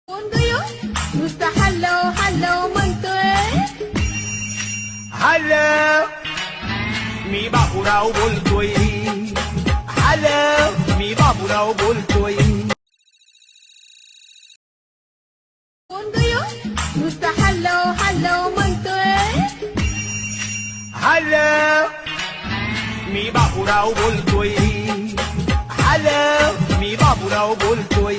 कोण गयो नुसतं हॅलो हॅलो म्हणतोय. हॅलो मी बाबूराव बोलतोय. हॅलो मी बाबूराव बोलतोय. कोण गयो नुसतं हॅलो हॅलो म्हणतोय. हॅलो मी बाबूराव बोलतोय. हॅलो मी बाबूराव बोलतोय.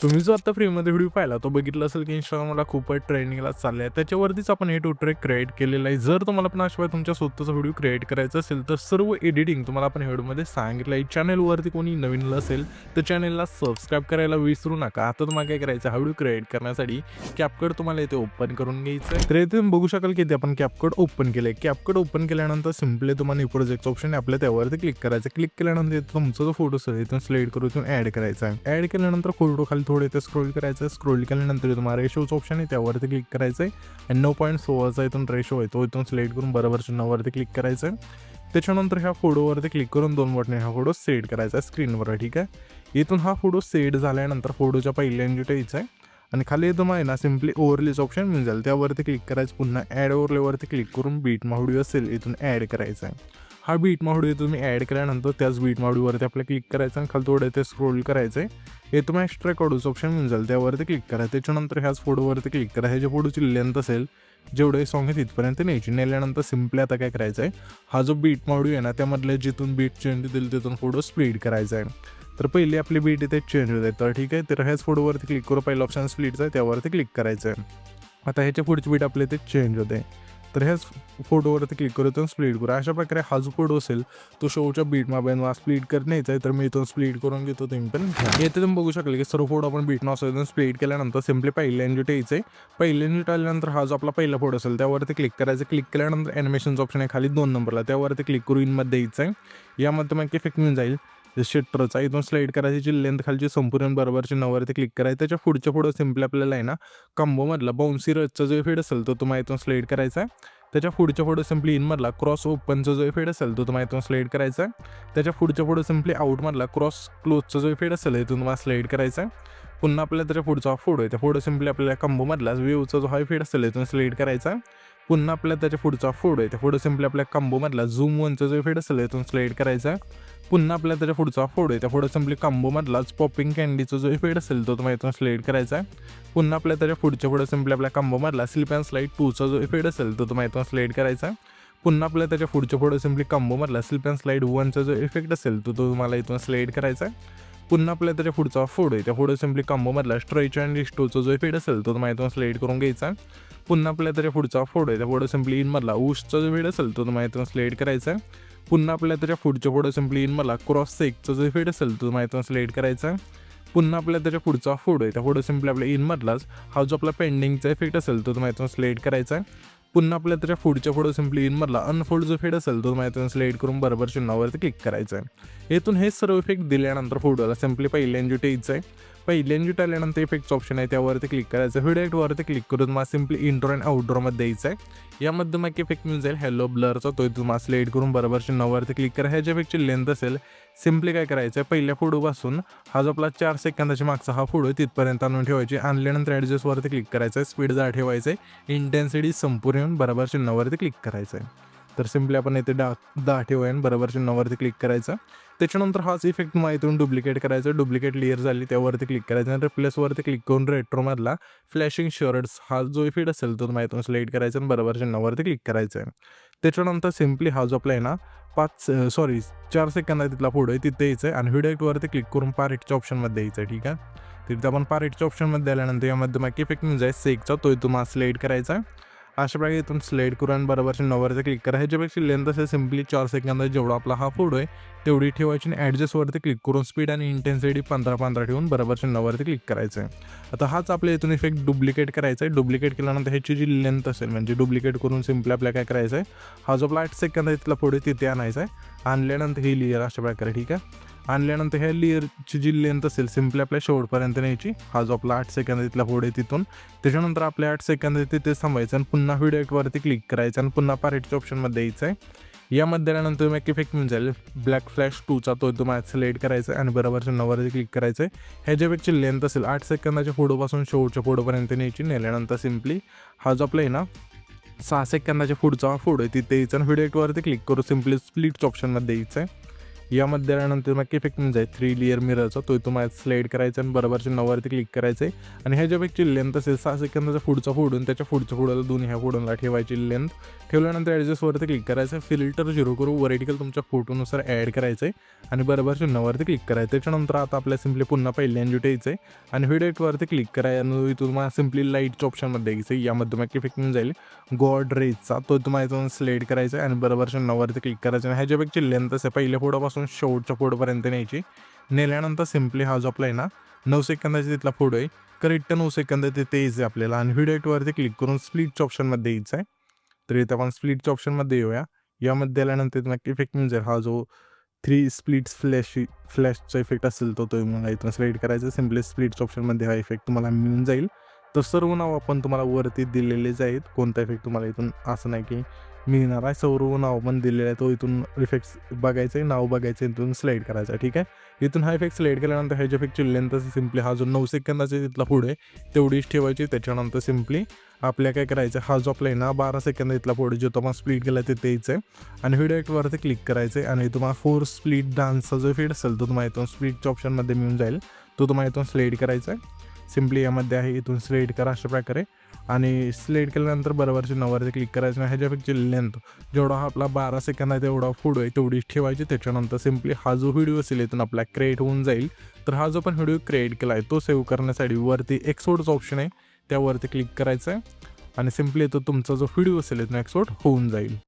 तुम्ही जो आता फ्रीमध्ये व्हिडिओ पाहिला तो बघितला असेल की इंस्टाग्रामला खूपच ट्रेंडिंगला चालले आहे. त्याच्यावरतीच आपण हे ट्यूटोरियल क्रिएट केलेलं आहे. जर तुम्हाला पण अशिवाय तुमच्या स्वतःचा व्हिडिओ क्रिएट करायचा असेल तर सर्व एडिटिंग तुम्हाला आपण व्हिडिओमध्ये सांगितलं आहे. चॅनलवरती कोणी नवीन असेल तर चॅनलला सबस्क्राईब करायला विसरू नका. आता तुम्हाला काय करायचं हा व्हिडिओ क्रिएट करण्यासाठी कॅपकट तुम्हाला इथे ओपन करून घ्यायचं आहे. तर इथे तुम्ही बघू शकाल की इथे आपण कॅपकट ओपन केलंय. कॅपकट ओपन केल्यानंतर सिम्पली तुम्हाला न्यू प्रोजेक्ट ऑप्शन आपल्या त्यावरती क्लिक करायचं. क्लिक केल्यानंतर इथे तुमचा जो फोटो असेल इथून सिलेक्ट करून इथून ऍड करायचा आहे. ऍड केल्यानंतर फोटो खाली थोडे इथे स्क्रोल करायचं. स्क्रोल केल्यानंतर तुम्हाला रेशोचं ऑप्शन आहे त्यावरती क्लिक करायचं आहे आणि 9.16चा इथून रेशो आहे तो इथून सिलेक्ट करून बरोबर चिन्हावरती क्लिक करायचं आहे. त्याच्यानंतर ह्या फोटोवरती क्लिक करून 2 बटने हा फोटो सेट करायचा आहे स्क्रीनवर. ठीक आहे. इथून हा फोटो सेट झाल्यानंतर फोटोच्या पहिल्या एंजिट यायचा आहे आणि खाली तुम्हाला ना सिम्पली ओव्हरलेच ऑप्शन मिळून जाईल त्यावरती क्लिक करायचं. पुन्हा ॲड ओव्हरलेवरती क्लिक करून बीट व्हिडिओ असेल इथून ॲड करायचा आहे. हा बीट व्हिडिओ तुम्ही ॲड केल्यानंतर त्याच बीट व्हिडिओवरती आपल्याला क्लिक करायचं आणि खाली थोडं ते स्क्रोल करायचं आहे. हे तुम्हाला एक्स्ट्रा कॉडूचं ऑप्शन मिळून जाईल त्यावरती क्लिक करा. त्याच्यानंतर ह्याच फोटोवरती क्लिक करा. ह्याच्या फोटोची लेंथ असेल जेवढे सॉंग आहे तिथपर्यंत न्यायची. नेल्यानंतर सिम्पली आता काय करायचं आहे हा जो बीट व्हिडिओ आहे ना त्यामधले जिथून बीट चेंज दिली तिथून फोटो स्प्लिट करायचा आहे. तर पहिली आपली बीट इथे चेंज होते. तर ठीक आहे. तर ह्याच फोटोवरती क्लिक करू. पहिला ऑप्शन स्प्लिटचा आहे त्यावरती क्लिक करायचं आहे. आता ह्याच्या पुढची बीट आपल्या इथे चेंज होते. तर ह्याच फोटोवरती क्लिक करू इथून स्प्लिट करू. अशा प्रकारे हा जो फोटो असेल तो शोच्या बीटमा स्प्लिट करण्याचा आहे. तर मी इथून स्प्लिट करून घेतो. तुम्ही पण येथे तुम्ही बघू शकाल की सर्व फोटो आपण बीटमा असं इथून स्प्लिट केल्यानंतर सिम्पली पहिल्या एंजिट यायचं आहे. पहिल्या एंजिट आल्यानंतर हा जो आपला पहिला फोटो असेल त्यावरती क्लिक करायचं. क्लिक केल्यानंतर ॲनिमेशनचं ऑप्शन आहे खाली 2 नंबरला त्यावरती क्लिक करू. इनमध्ये द्यायचं आहे. यामध्ये तुम्हाला इफेक्ट मिळून जाईल शटरचा इथून स्लाईड करायची जी लेंथ खालची संपूर्ण बरोबरची नवरती क्लिक करायचं. त्याच्या पुढच्या फोटो सिम्पली आपल्याला आहे ना कॉम्बोमधला बाउन्सी रचचा जो इफेक्ट असेल तो तुम्हाला इथून स्लाईड करायचा आहे. त्याच्या पुढच्या फोटो सिम्पली इनमधला क्रॉस ओपनचा जो इफेक्ट असेल तो तुम्हाला इथून स्लाईड करायचा आहे. त्याच्या पुढच्या फोटो सिम्पली आउटमधला क्रॉस क्लोजचा जो इफेक्ट असेल इथून तुम्हाला स्लाईड करायचा आहे. पुन्हा आपल्याला त्याच्या पुढचा फोटो आहे त्या फोटो सिम्पली आपल्याला कॉम्बोमधला व्ह्यूचा जो हा इफेक्ट असेल इथून स्लाईड करायचा आहे. पुन्हा आपल्याला त्याच्या पुढचा फोटो आहे त्या फोटो सिम्पली आपल्या कॉम्बोमधला झूम 1चा जो इफेक्ट असेल इथून स्लाईड करायचा आहे. पुन्हा आपल्याला त्याच्या पुढचा फोटो आहे त्या फोटो सिम्पली कॉम्बोमधलाच पॉपिंग कॅन्डीचा जो इफेक्ट असेल तो तुम्हाला इथून स्लाईड करायचा आहे. पुन्हा आपल्याला त्याच्या पुढच्या फोटो सिम्पली आपल्या कॉम्बोमधला स्लिप अँड स्लाईड 2चा जो इफेक्ट असेल तो तुम्हाला इथून स्लाईड करायचा आहे. पुन्हा आपल्याला त्याच्या पुढच्या फोटो सिम्पली कॉम्बोमधला स्लिप अँड स्लाईड 1चा जो इफेक्ट असेल तो तुम्हाला इथून स्लाईड करायचा आहे. पुन्हा आपल्याला त्याच्या पुढचा फोटो आहे त्या फोटो सिम्पली कॉम्बोमधला स्ट्रेच अँड रिस्टोचा जो इफेक्ट असेल तो तुम्हाला इथून स्लाईड करून घ्यायचा आहे. पुन्हा आपल्याला त्याच्या पुढचा फोटो आहे त्या फोटो सिम्पली इनमधला ऊसचा जो इफेक्ट असेल तो तुम्हाला इथून स्लाईड करायचा आहे. पुन्हा आपल्याला त्याच्या पुढच्या फोटो सिम्पली इनमधला क्रॉस सेकचा जो इफेक्ट असेल तो तुम्हाला इथून स्लाईड करायचा आहे. पुन्हा आपल्याला त्याच्या पुढचा फोटो आहे त्या फोटो सिम्पली आपल्या इनमधलाच हा जो आपला पेंडिंगचा इफेक्ट असेल तो तुम्हाला इथून स्लाईड करायचा आहे. पुन्हा आपल्याला त्याच्या पुढच्या फोटो सिम्पली इनमधला अनफोल्ड जो इफेक्ट असेल तो तुम्हाला इथून स्लाईड करून बरोबर चिन्हावरती क्लिक करायचं आहे. इथून हे सर्व इफेक्ट दिल्यानंतर फोटोला सिम्पली पहिल्या एंजिट यायचं आहे. पहिल्या एंजिट आल्यानंतर इफेक्टचं ऑप्शन आहे त्यावरती क्लिक करायचं. व्हिडिओवरती क्लिक करून मला सिम्पली इंट्रो अँड आउटडोरमध्ये द्यायचं आहे. यामध्ये मग इफेक्ट मिळून जाईल हॅलो ब्लरचा तो तुम्हाला स्लाईड करून बरोबर चिन्हावरती क्लिक करा. ह्याच्या इफेक्टची लेंथ असेल सिम्पली काय करायचं आहे पहिल्या फोटोपासून हा जो आपला 4 सेकंदाच्या मागचा हा फोटो तिथपर्यंत आणून ठेवायची. आणल्यानंतर ॲडजस्टवरती क्लिक करायचं आहे. स्पीड जा ठेवायचं आहे. इंटेन्सिटी संपूर्ण बरोबर चिन्हावरती क्लिक करायचं आहे. तर सिम्पली आपण इथे 10 ठेवूया आणि बरोबर चिन्हावरती क्लिक करायचं. त्याच्यानंतर हाच इफेक्ट मला इथून डुप्लिकेट करायचा. डुप्लिकेट लेअर झाली त्यावरती क्लिक करायचं आणि रिप्लेसवरती क्लिक करून रेट्रोमधला फ्लॅशिंग शर्ट्स हा जो इफेक्ट असेल तो तुम्हाला इथून सिलेक्ट करायचा आणि बरोबर चिन्हावरती क्लिक करायचं आहे. त्याच्यानंतर सिम्पली हा जो आपला आहे ना 4 सेकंद आहे तिथला फोटो आहे तिथे यायचं आहे आणि व्हिडिओवरती क्लिक करून पारेटच्या ऑप्शनमध्ये यायचं आहे. ठीक आहे. तिथे आपण पारेटच्या ऑप्शनमध्ये आल्यानंतर यामध्ये मग इफेक्ट मिळून जाईल सेकचा तो तुम्हाला स्लाईड करायचा आहे. अशा प्रकारे इथून स्लाईड करून आणि बरोबर चिन्हावरती क्लिक करा. ह्याच्यापेक्षा लेंथ असेल सिम्पली 4 सेकंद जेवढा आपला हा फोटो आहे तेवढी ठेवायची आणि ॲडजस्टवरती क्लिक करून स्पीड आणि इंटेन्सिटी 15-15 ठेवून बरोबर चिन्हावरती क्लिक करायचं आहे. आता हाच आपल्या इथून इफेक्ट डुप्लिकेट करायचा आहे. डुप्लिकेट केल्यानंतर ह्याची जी लेंथ असेल म्हणजे डुप्लिकेट करून सिम्पली आपल्याला काय करायचं आहे हा जो आपला 8 सेकंद आहे तिथला फोटो तिथे आणायचा आहे. आणल्यानंतर ही लेअर अशा प्रकारे ठीक आहे. आणल्यानंतर ह्या लेअरची जी लेंथ असेल सिम्पली आपल्या शेवटपर्यंत न्यायची. हा जो आपला 8 सेकंद तिथला फोटो आहे तिथून त्याच्यानंतर आपल्या 8 सेकंद तिथे थांबायचं आणि पुन्हा व्हिडिओवरती क्लिक करायचं आणि पुन्हा पारेटच्या ऑप्शनमध्ये यायचं आहे. यामध्ये आल्यानंतर मॅक इफेक्ट मिळून जाईल ब्लॅक फ्लॅश 2चा, तो तुम्हाला सिलेक्ट करायचा आहे आणि बरोबरच्या नवरती क्लिक करायचं आहे. ह्याच्यापेक्षा लेंथ असेल 8 सेकंदाच्या पुढोपासून शेवटच्या पुढोपर्यंत न्यायची. नेल्यानंतर सिम्पली हा जो आपला आहे ना 6 सेकंदाच्या पुढचा फोटो आहे तिथे यायचा आणि व्हिडिओ एडिटवरती क्लिक करू सिम्पली स्प्लिट्स ऑप्शनमध्ये यायचं आहे. यामध्ये आल्यानंतर मग इफेक्ट मिळून जाईल 3 लेअर मिररचा, तो तुम्हाला स्लाईड करायचा आणि बरोबरच्या नवरती क्लिक करायचं आहे. आणि ह्याच्यापेक्षा लेंथ असेल 6 सेकंदाचा पुढचा फोडून त्याच्या पुढच्या फोडोला दोन्ही ह्या फोडूनला ठेवायची लेंथ. ठेवल्यानंतर ॲडजस्टवरती क्लिक करायचं आहे. फिल्टर 0 करू व्हर्टिकल तुमच्या फोटोनुसार ॲड करायचं आहे आणि बरोबरच्या नवरती क्लिक करायचं. त्याच्यानंतर आता आपल्या सिम्पली पुन्हा पहिले एन्जॉय यायचं आहे आणि व्हिडिओ एडिटवरती क्लिक करायचं. इथून तुम्हाला सिम्पली लाईटच्या ऑप्शनमध्ये घ्यायचं आहे. यामध्ये मग इफेक्ट मिळून जाईल गॉड रेजचा, तो तुम्हाला इथून स्लाईड करायचा आहे आणि बरोबरच्या नवरती क्लिक करायचं. आणि ह्याच्यापेक्षा लेंथ असेल पहिल्या फोटोपासून शेवटच्या फोटोपर्यंत न्यायची. नेल्यानंतर सिम्पली हा जो आपला आहे ना 9 सेकंदाचा तिथला फोटो आहे करेक्ट 9 सेकंद तिथे यायचं आहे आपल्याला आणि व्हिडिओ एडिटवरती क्लिक करून स्प्लिटच्या ऑप्शनमध्ये यायचं आहे. तर इथं आपण स्प्लिटच्या ऑप्शनमध्ये येऊया. यामध्ये आल्यानंतर तुम्हाला इफेक्ट मिळून जाईल हा जो 3 स्प्लिट्स फ्लॅशचा इफेक्ट असेल तो तुम्हाला इथून स्लाईड करायचा. सिम्पली स्प्लिट्स ऑप्शनमध्ये हा इफेक्ट तुम्हाला मिळून जाईल. तर सर्व नाव आपण तुम्हाला वरती दिलेलेच आहेत. कोणता इफेक्ट तुम्हाला इथून असं नाही की मिळणार आहे, सर्व नाव पण दिलेलं आहे. तो इथून इफेक्ट्स बघायचं आहे, नाव बघायचं आहे, इथून स्लाईड करायचं आहे. ठीक आहे. इथून हा इफेक्ट स्लाईड केल्यानंतर ह्याच्या इफेक्टची लेंथ सिम्पली हा जो 9 सेकंदाचा तिथला पुढे आहे तेवढीच ठेवायची. त्याच्यानंतर सिम्पली आपल्या काय करायचं हा जो आपला आहे ना 12 सेकंद इथला पुढे जो तुम्हाला स्प्लिट केला ते यायचं आहे आणि व्हिडिओ एडिटवरती क्लिक करायचं आहे आणि तुम्हाला 4 स्प्लिट डान्सचा जो इफेक्ट असेल तो तुम्हाला इथून स्प्लिटच्या ऑप्शनमध्ये मिळून जाईल. तो तुम्हाला इथून स्लाईड करायचा आहे. सिम्पली यामध्ये आहे इथून स्लाईड करा अशा प्रकारे आणि स्लाईड केल्यानंतर बरोबरची नवरती क्लिक करायचं. ह्याच्यापेक्षा लेंथ जेवढा हा आपला 12 सेकंद आहे तेवढा फोटो आहे तेवढीच ठेवायची. त्याच्यानंतर सिम्पली हा जो व्हिडिओ असेल इथून आपला क्रिएट होऊन जाईल. तर हा जो पण व्हिडिओ क्रिएट केला आहे तो सेव्ह करण्यासाठी वरती एक्सपोर्टचा ऑप्शन आहे त्यावरती क्लिक करायचं आहे आणि सिम्पली तो तुमचा जो व्हिडिओ असेल इथून एक्सपोर्ट होऊन जाईल.